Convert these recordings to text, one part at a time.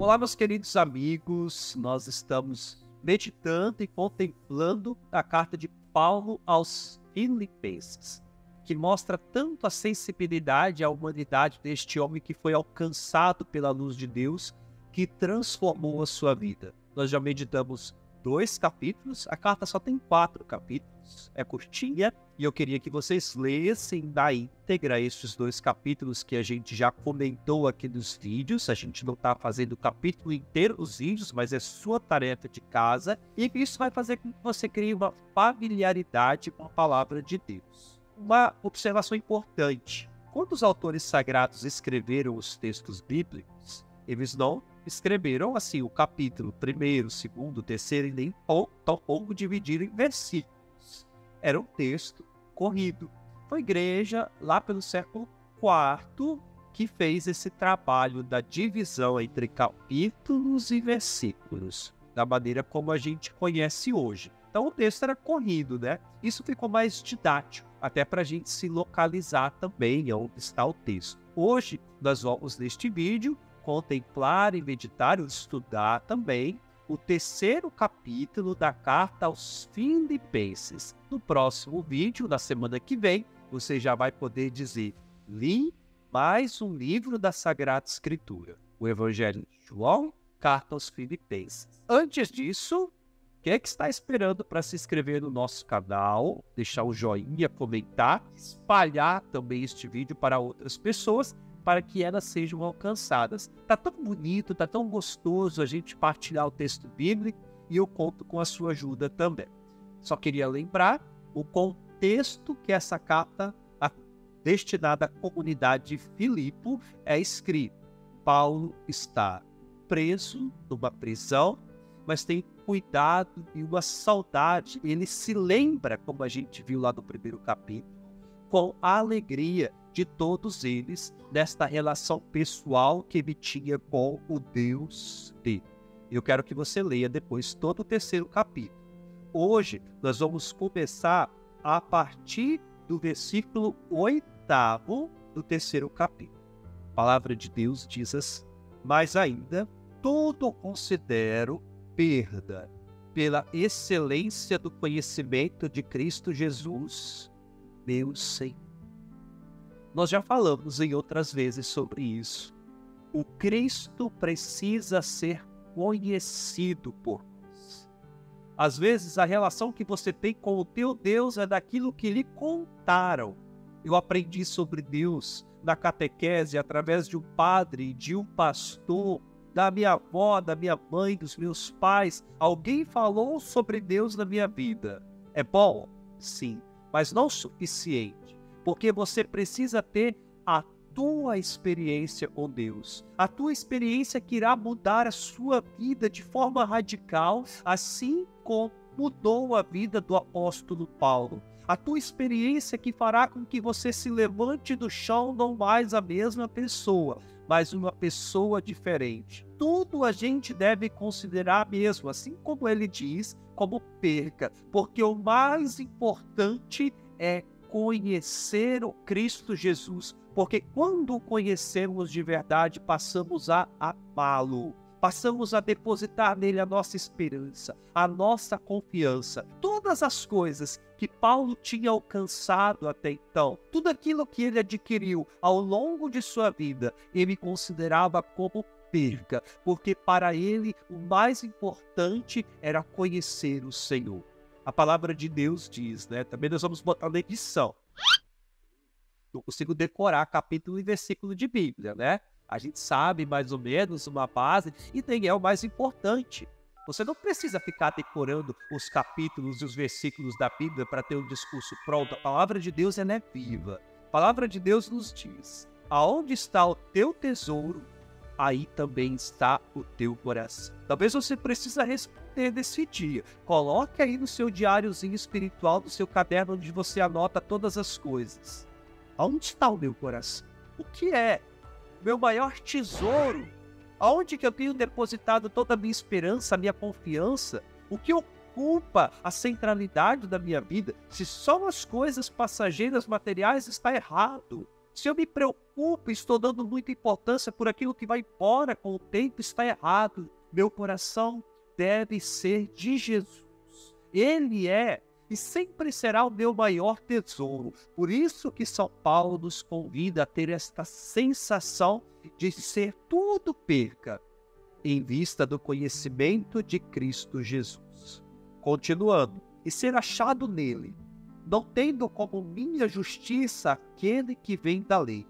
Olá, meus queridos amigos, nós estamos meditando e contemplando a carta de Paulo aos Filipenses, que mostra tanto a sensibilidade à humanidade deste homem que foi alcançado pela luz de Deus, que transformou a sua vida. Nós já meditamos 2 capítulos, a carta só tem 4 capítulos, é curtinha, e eu queria que vocês lessem na íntegra esses 2 capítulos que a gente já comentou aqui nos vídeos. A gente não está fazendo o capítulo inteiro dos vídeos, mas é sua tarefa de casa, e isso vai fazer com que você crie uma familiaridade com a palavra de Deus. Uma observação importante: quando os autores sagrados escreveram os textos bíblicos, eles não escreveram assim o capítulo 1º, 2º, 3º e nem tampouco dividiram em versículos. Era um texto corrido. Foi a igreja lá pelo século IV que fez esse trabalho da divisão entre capítulos e versículos, da maneira como a gente conhece hoje. Então o texto era corrido, né? Isso ficou mais didático, até para a gente se localizar também onde está o texto. Hoje nós vamos neste vídeo contemplar e meditar e estudar também o 3º capítulo da carta aos Filipenses. No próximo vídeo, na semana que vem, você já vai poder dizer: li mais um livro da Sagrada Escritura, o Evangelho de João, carta aos Filipenses. Antes disso, o que é que está esperando para se inscrever no nosso canal, deixar o joinha, comentar, espalhar também este vídeo para outras pessoas, para que elas sejam alcançadas. Tá tão bonito, tá tão gostoso a gente partilhar o texto bíblico, e eu conto com a sua ajuda também. Só queria lembrar o contexto que essa carta destinada à comunidade de Filipe é escrita. Paulo está preso numa prisão, mas tem cuidado e uma saudade. Ele se lembra, como a gente viu lá no 1º capítulo, com a alegria de todos eles, desta relação pessoal que ele tinha com o Deus dele. Eu quero que você leia depois todo o 3º capítulo. Hoje nós vamos começar a partir do versículo 8º do 3º capítulo. A palavra de Deus diz assim: mas ainda tudo considero perda pela excelência do conhecimento de Cristo Jesus, meu Senhor. Nós já falamos em outras vezes sobre isso. O Cristo precisa ser conhecido por nós. Às vezes a relação que você tem com o teu Deus é daquilo que lhe contaram. Eu aprendi sobre Deus na catequese através de um padre, de um pastor, da minha avó, da minha mãe, dos meus pais. Alguém falou sobre Deus na minha vida. É bom? Sim, mas não o suficiente. Porque você precisa ter a tua experiência com Deus. A tua experiência que irá mudar a sua vida de forma radical, assim como mudou a vida do apóstolo Paulo. A tua experiência que fará com que você se levante do chão não mais a mesma pessoa, mas uma pessoa diferente. Tudo a gente deve considerar mesmo, assim como ele diz, como perca. Porque o mais importante é conhecer o Cristo Jesus, porque quando o conhecemos de verdade, passamos a amá-lo, passamos a depositar nele a nossa esperança, a nossa confiança. Todas as coisas que Paulo tinha alcançado até então, tudo aquilo que ele adquiriu ao longo de sua vida, ele considerava como perca, porque para ele o mais importante era conhecer o Senhor. A palavra de Deus diz, né? Também nós vamos botar na edição. Não consigo decorar capítulo e versículo de Bíblia, né? A gente sabe mais ou menos uma base e nem é o mais importante. Você não precisa ficar decorando os capítulos e os versículos da Bíblia para ter um discurso pronto. A palavra de Deus ela é viva. A palavra de Deus nos diz: aonde está o teu tesouro, aí também está o teu coração. Talvez você precise responder nesse dia. Coloque aí no seu diáriozinho espiritual, no seu caderno onde você anota todas as coisas. Aonde está o meu coração? O que é o meu maior tesouro? Aonde que eu tenho depositado toda a minha esperança, a minha confiança? O que ocupa a centralidade da minha vida? Se só as coisas passageiras, materiais, está errado. Se eu me preocupo, estou dando muita importância por aquilo que vai embora com o tempo, está errado. Meu coração deve ser de Jesus. Ele é e sempre será o meu maior tesouro. Por isso que São Paulo nos convida a ter esta sensação de ser tudo perca em vista do conhecimento de Cristo Jesus. Continuando, e ser achado nele, não tendo como minha justiça aquele que vem da lei,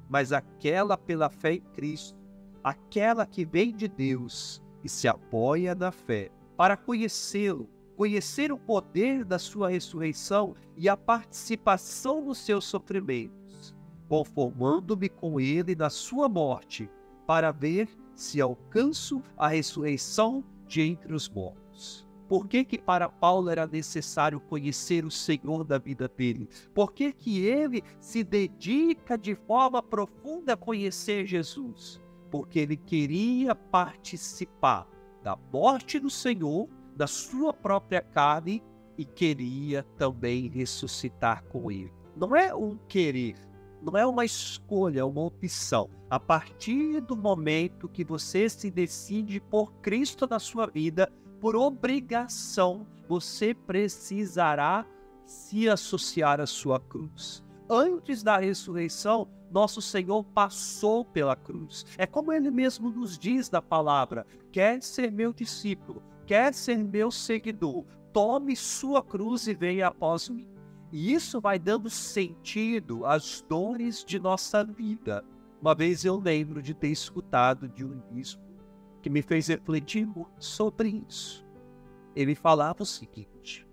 mas aquela pela fé em Cristo, aquela que vem de Deus e se apoia na fé, para conhecê-lo, conhecer o poder da sua ressurreição e a participação nos seus sofrimentos, conformando-me com ele na sua morte, para ver se alcanço a ressurreição de entre os mortos. Por que que para Paulo era necessário conhecer o Senhor da vida dele? Por que que ele se dedica de forma profunda a conhecer Jesus? Porque ele queria participar da morte do Senhor, da sua própria carne, e queria também ressuscitar com ele. Não é um querer, não é uma escolha, é uma opção. A partir do momento que você se decide por Cristo na sua vida, por obrigação, você precisará se associar à sua cruz. Antes da ressurreição, nosso Senhor passou pela cruz. É como ele mesmo nos diz na palavra: quer ser meu discípulo, quer ser meu seguidor, tome sua cruz e venha após mim. E isso vai dando sentido às dores de nossa vida. Uma vez eu lembro de ter escutado de um bispo que me fez refletir muito sobre isso. Ele falava o seguinte: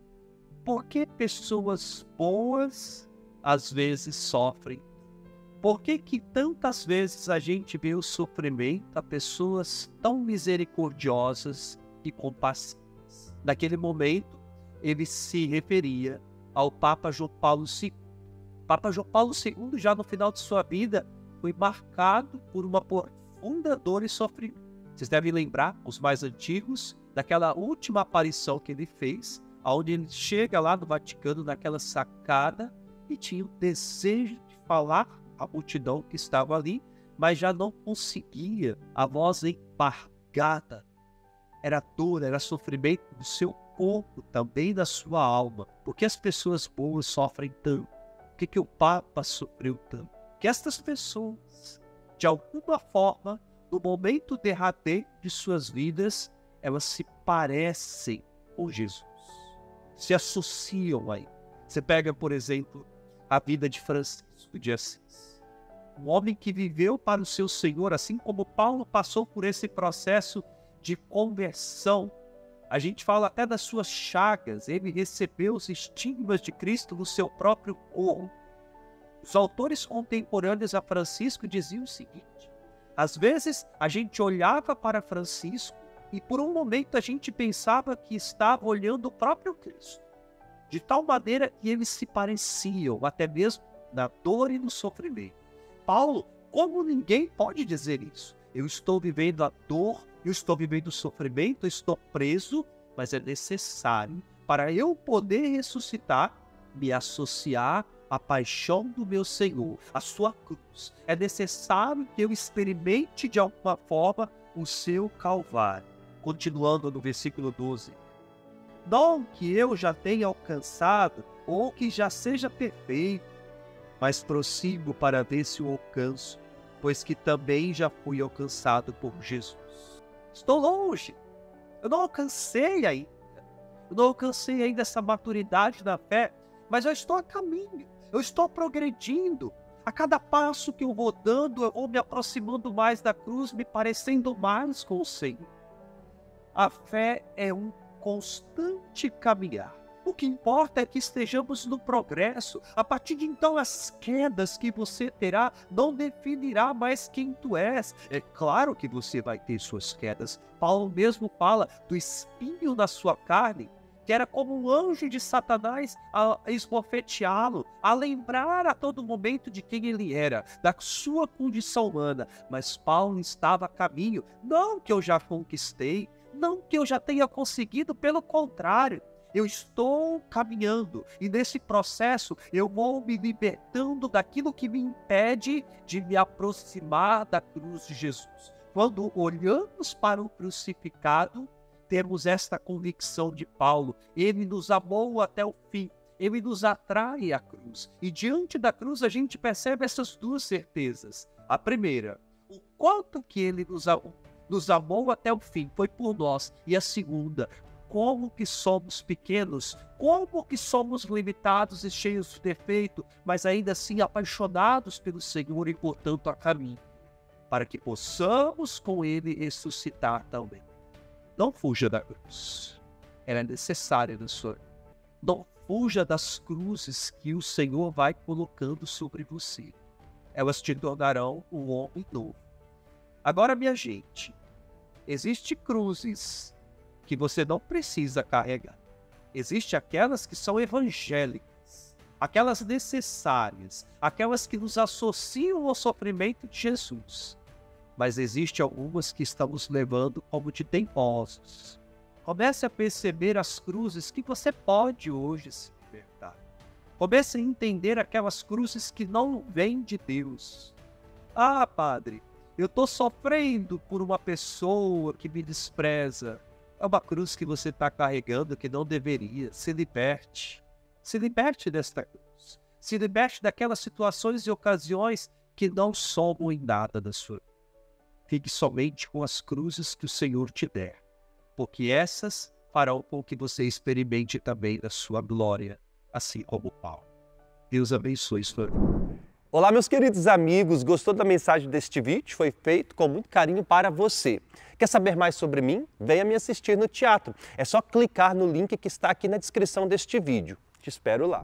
por que pessoas boas às vezes sofrem? Por que que tantas vezes a gente vê o sofrimento a pessoas tão misericordiosas e compassivas? Naquele momento, ele se referia ao Papa João Paulo II. Papa João Paulo II, já no final de sua vida, foi marcado por uma profunda dor e sofrimento. Vocês devem lembrar, os mais antigos, daquela última aparição que ele fez, onde ele chega lá no Vaticano, naquela sacada, e tinha o desejo de falar à multidão que estava ali, mas já não conseguia, a voz embargada. Era dor, era sofrimento do seu corpo, também da sua alma. Por que as pessoas boas sofrem tanto? Por que o Papa sofreu tanto? Que estas pessoas, de alguma forma, no momento derradeiro de suas vidas, elas se parecem com Jesus, se associam a ele. Você pega, por exemplo, a vida de Francisco de Assis, um homem que viveu para o seu Senhor, assim como Paulo passou por esse processo de conversão. A gente fala até das suas chagas, ele recebeu os estigmas de Cristo no seu próprio corpo. Os autores contemporâneos a Francisco diziam o seguinte: às vezes a gente olhava para Francisco e por um momento a gente pensava que estava olhando o próprio Cristo, de tal maneira que eles se pareciam, até mesmo na dor e no sofrimento. Paulo, como ninguém pode dizer isso? Eu estou vivendo a dor, eu estou vivendo o sofrimento, eu estou preso, mas é necessário, para eu poder ressuscitar, me associar à paixão do meu Senhor, à sua cruz. É necessário que eu experimente de alguma forma o seu Calvário. Continuando no versículo 12. Não que eu já tenha alcançado ou que já seja perfeito, mas prossigo para ver se o alcanço, pois que também já fui alcançado por Jesus. Estou longe, eu não alcancei ainda, essa maturidade da fé, mas eu estou a caminho, eu estou progredindo. A cada passo que eu vou dando, eu vou me aproximando mais da cruz, me parecendo mais com o Senhor. A fé é um constante caminhar. O que importa é que estejamos no progresso. A partir de então, as quedas que você terá não definirá mais quem tu és. É claro que você vai ter suas quedas. Paulo mesmo fala do espinho na sua carne, que era como um anjo de Satanás a esbofeteá-lo, a lembrar a todo momento de quem ele era, da sua condição humana. Mas Paulo estava a caminho, não que eu já conquistei, não que eu já tenha conseguido, pelo contrário. Eu estou caminhando e nesse processo eu vou me libertando daquilo que me impede de me aproximar da cruz de Jesus. Quando olhamos para o crucificado, temos esta convicção de Paulo. Ele nos amou até o fim. Ele nos atrai à cruz. E diante da cruz a gente percebe essas duas certezas. A primeira, o quanto que ele nos amou até o fim, foi por nós. E a segunda, como que somos pequenos, como que somos limitados e cheios de defeito, mas ainda assim apaixonados pelo Senhor e portanto a caminho, para que possamos com ele ressuscitar também. Não fuja da cruz. Ela é necessária na sua vida. Não fuja das cruzes que o Senhor vai colocando sobre você. Elas te tornarão um homem novo. Agora, minha gente, existem cruzes que você não precisa carregar. Existem aquelas que são evangélicas, aquelas necessárias, aquelas que nos associam ao sofrimento de Jesus. Mas existem algumas que estamos levando como de teimosos. Comece a perceber as cruzes que você pode hoje se libertar. Comece a entender aquelas cruzes que não vêm de Deus. Ah, padre, eu estou sofrendo por uma pessoa que me despreza. É uma cruz que você está carregando que não deveria. Se liberte. Se liberte desta cruz. Se liberte daquelas situações e ocasiões que não somam em nada da sua vida. Fique somente com as cruzes que o Senhor te der, porque essas farão com que você experimente também da sua glória, assim como Paulo. Deus abençoe sua vida. Olá, meus queridos amigos, gostou da mensagem deste vídeo? Foi feito com muito carinho para você. Quer saber mais sobre mim? Venha me assistir no teatro. É só clicar no link que está aqui na descrição deste vídeo. Te espero lá.